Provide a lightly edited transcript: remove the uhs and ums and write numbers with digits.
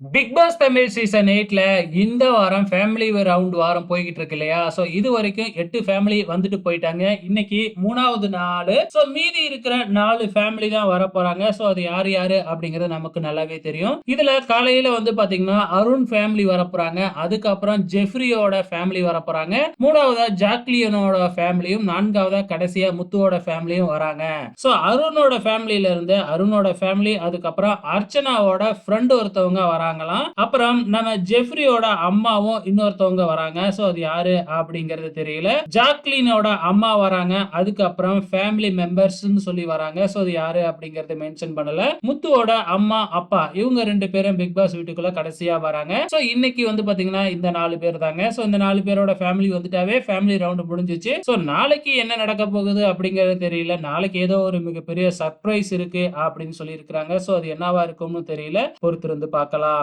Big pass Tamil season 8ல இந்த வாரம் family round வாரம் போய்க்கிட்டு இருக்கு இல்லையா? சோ இதுவரைக்கும் 8 ஃபேமிலி வந்துட்டு போயிட்டாங்க. இன்னைக்கு 3வது நாளு. சோ மீதி இருக்கிற 4 ஃபேமிலி தான் வரப்போறாங்க. சோ அது யாரு யாரு அப்படிங்கிறது நமக்கு நல்லாவே தெரியும். இதுல காலையில வந்து பாத்தீங்கன்னா, அருண் ஃபேமிலி வரப்போறாங்க. அதுக்கப்புறம் ஜெஃப்ரியோட ஃபேமிலி வரப்போறாங்க. 3வதா ஜாக்லியனோட ஃபேமிலியும், 4வதா கடைசியா முத்துவோட ஃபேமிலியும் வராங்க. சோ அருணோட ஃபேமிலில இருந்து அருணோட ஃபேமிலி, அதுக்கப்புறம் அர்ச்சனாவோட ஃப்ரெண்ட் ஒருத்தவங்க வராங்களாம். அப்புறம் நம்ம ஜெஃப்ரியோட அம்மாவும் இன்னொருத்தவங்க வராங்க. சோ அது யாரு அப்படிங்கிறது தெரியல. ஜாக்லினோட அம்மா வராங்க. அதுக்கப்புறம் ஃபேமிலி மெம்பர்ஸ்னு சொல்லி வராங்க. சோ அது யாரு அப்படிங்கறது மென்ஷன் பண்ணல. முத்துவோட அம்மா, அப்பா இவங்க 2 பேரும் பிக் பாஸ் வீட்டுக்குள்ள கடைசியா வராங்க. சோ இன்னைக்கு வந்து பாத்தீங்கன்னா இந்த 4 பேர் தாங்க. சோ இந்த 4 பேரோட ஃபேமிலி வந்துட்டாவே ஃபேமிலி ரவுண்ட் முடிஞ்சிச்சு. சோ நாளைக்கு என்ன நடக்க போகுது அப்படிங்கிறது தெரியல. நாளைக்கு ஏதோ ஒரு மிகப்பெரிய சர்ப்ரைஸ் இருக்கு அப்படின்னு சொல்லி இருக்காங்க. சோ அது என்னவா இருக்கும்னு தெரியல. பொறுத்திருந்து பார்க்கலாம்.